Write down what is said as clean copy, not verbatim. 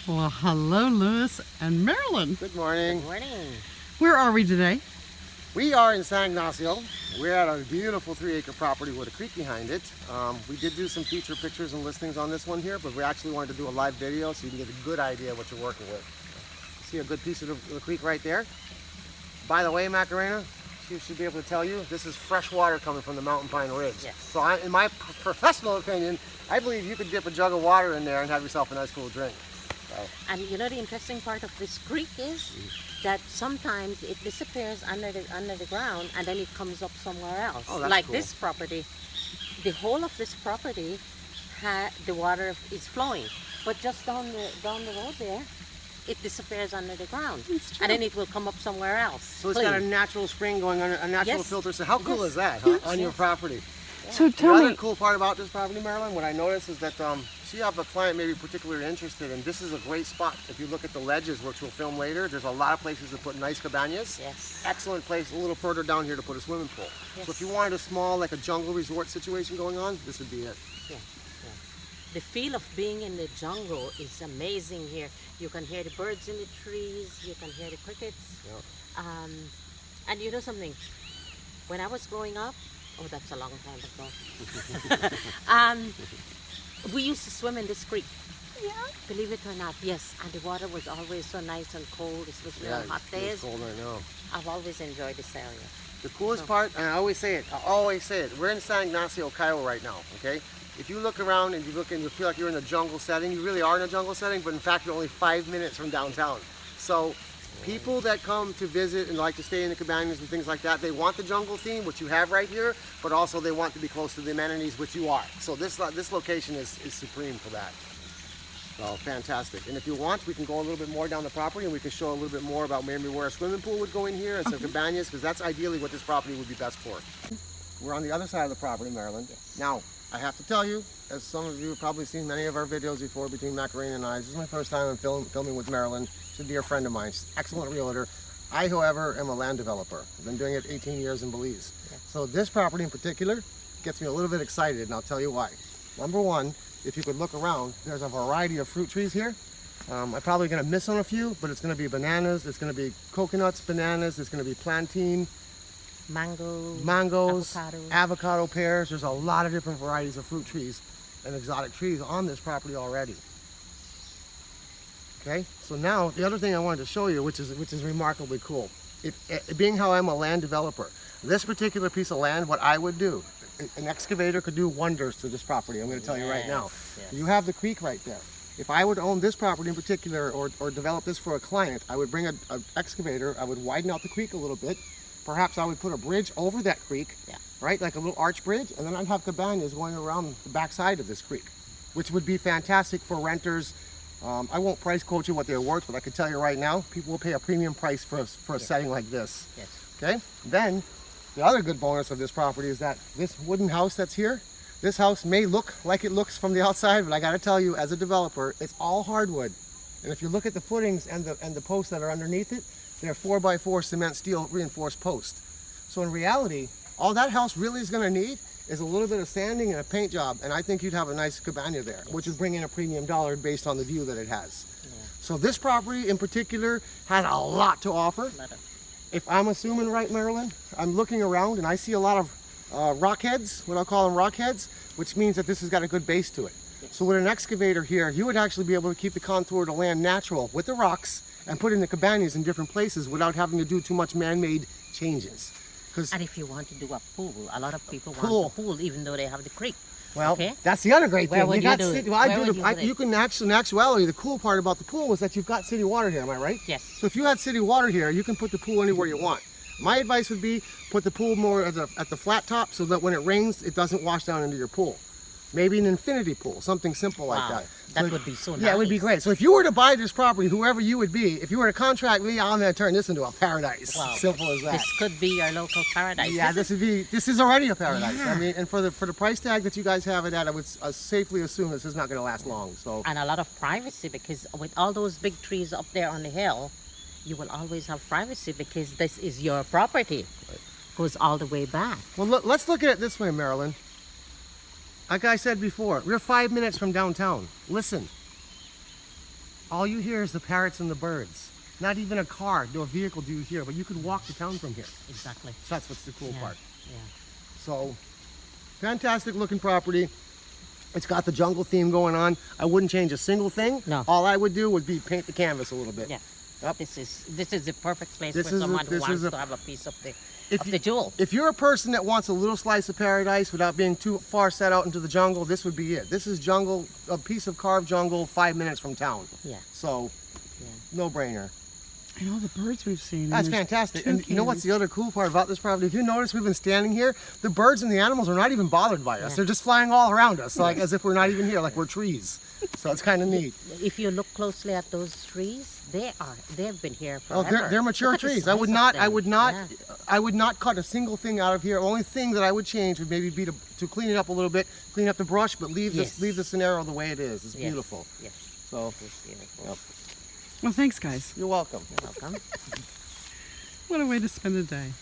Well, hello, Lewis and Marilyn. Good morning. Good morning. Where are we today? We are in San Ignacio. We're at a beautiful 3-acre property with a creek behind it. We did do some feature pictures and listings on this one here, but we actually wanted to do a live video so you can get a good idea of what you're working with. See a good piece of the creek right there? By the way, Macarena, she should be able to tell you, this is fresh water coming from the mountain pine ridge. Yes. So in my professional opinion, I believe you could dip a jug of water in there and have yourself a nice cool drink. So. And you know the interesting part of this creek is that sometimes it disappears under the ground and then it comes up somewhere else. Oh, that's like cool. this property, the whole of this property, the water is flowing, but just down the road there, it disappears under the ground, and then it will come up somewhere else. So it's got a natural spring going on, a natural Yes. filter. So how cool Yes. is that, huh? On your property? So The tell other me, cool part about this property, Marilyn, what I noticed is that she have a client maybe particularly interested, and this is a great spot. If you look at the ledges, which we'll film later, there's a lot of places to put nice cabanas. Yes. Excellent place a little further down here to put a swimming pool. Yes. So if you wanted a small, like a jungle resort situation going on, this would be it. Yeah, yeah. The feel of being in the jungle is amazing here. You can hear the birds in the trees, you can hear the crickets. Yeah. And you know something? When I was growing up, oh, that's a long time ago. We used to swim in this creek. yeah, Believe it or not, yes. And the water was always so nice and cold, especially on hot It's days. cold right now. I've always enjoyed this area. The coolest part, and I always say it, we're in San Ignacio, Cairo right now, okay? If you look around and you look and you feel like you're in a jungle setting, you really are in a jungle setting, but in fact you're only 5 minutes from downtown. So people that come to visit and like to stay in the cabanas and things like that, they want the jungle theme, which you have right here, but also they want to be close to the amenities, which you are. So this location is supreme for that. So fantastic. And if you want, we can go a little bit more down the property and we can show a little bit more about maybe where a swimming pool would go in here and some cabanas, because that's ideally what this property would be best for. We're on the other side of the property, Marilyn. Yes. Now, I have to tell you, as some of you have probably seen many of our videos before between Macarena and I, this is my first time I'm filming with Marilyn. She's a dear friend of mine. She's an excellent realtor. I, however, am a land developer. I've been doing it 18 years in Belize. Yes. So this property in particular gets me a little bit excited, and I'll tell you why. Number one, if you could look around, there's a variety of fruit trees here. I'm probably going to miss on a few, but it's going to be bananas, it's going to be coconuts, bananas, it's going to be plantain, mangoes, avocado pears. There's a lot of different varieties of fruit trees and exotic trees on this property already. Okay, so now the other thing I wanted to show you, which is remarkably cool, being how I'm a land developer, this particular piece of land, what I would do, an excavator could do wonders to this property. I'm going to tell you right now. Yes. You have the creek right there. If I would own this property in particular, or develop this for a client, I would bring an excavator, I would widen out the creek a little bit. Perhaps I would put a bridge over that creek, Yeah. right, like a little arch bridge, and then I'd have cabanas going around the backside of this creek, which would be fantastic for renters. I won't price quote you what they're worth, but I can tell you right now, people will pay a premium price for a setting like this. Yes. Okay? Then, the other good bonus of this property is that this wooden house that's here, this house may look like it looks from the outside, but I gotta tell you, as a developer, it's all hardwood. And if you look at the footings and the posts that are underneath it, they're 4x4 cement steel reinforced posts. So in reality, all that house really is gonna need is a little bit of sanding and a paint job, and I think you'd have a nice cabana there, which would bring in a premium dollar based on the view that it has. Yeah. So this property in particular has a lot to offer. If I'm assuming right, Marilyn, I'm looking around and I see a lot of rock heads, what I'll call them rock heads, which means that this has got a good base to it. Yes. So with an excavator here, you would actually be able to keep the contour of the land natural with the rocks and put in the cabanas in different places without having to do too much man-made changes. And if you want to do a pool, a lot of people Pool. want a pool even though they have the creek. Well, Okay. that's the other great thing. Where would you do it? Well, Where would you put it? you can actually, in actuality, the cool part about the pool is that you've got city water here, am I right? Yes. So if you had city water here, you can put the pool anywhere you want. My advice would be put the pool more at the flat top so that when it rains, it doesn't wash down into your pool. Maybe an infinity pool, something simple like Wow. that. That So would be so nice. Yeah, it would be great. So if you were to buy this property, whoever you would be, if you were to contract me, I'm going to turn this into a paradise. Wow. Simple as that. This could be our local paradise. Yeah, this is already a paradise. Yeah. I mean, and for the price tag that you guys have it at, I would safely assume this is not going to last long. So And a lot of privacy, because with all those big trees up there on the hill, you will always have privacy because this is your property. goes all the way back. Well, let's look at it this way, Marilyn. Like I said before, we're 5 minutes from downtown. Listen. All you hear is the parrots and the birds. Not even a car, no vehicle do you hear, but you could walk to town from here. Exactly. So that's what's the cool part. Yeah. So, fantastic looking property. It's got the jungle theme going on. I wouldn't change a single thing. No. All I would do would be paint the canvas a little bit. Yeah. Yep. This is the perfect place This for is a- someone who this wants is a- to have a piece of the If you- the jewel. If you're a person that wants a little slice of paradise without being too far set out into the jungle, this would be it. This is jungle, a piece of carved jungle 5 minutes from town. Yeah. So, Yeah. no brainer. And all the birds we've seen. and That's there's fantastic. And you know what's toucans. the other cool part about this property? If you notice, we've been standing here, the birds and the animals are not even bothered by us. Yeah. They're just flying all around us, like as if we're not even here, like we're trees. So it's kind of neat. If you look closely at those trees, they've been here Oh, forever. they're mature Look at the trees. size of them. Yeah. I would not cut a single thing out of here. The only thing that I would change would maybe be to clean it up a little bit, clean up the brush, but leave Yes. the scenario the way it is. It's Yes. beautiful. Yes. So, It's beautiful. Well, thanks, guys. you're welcome. You're welcome. What a way to spend a day.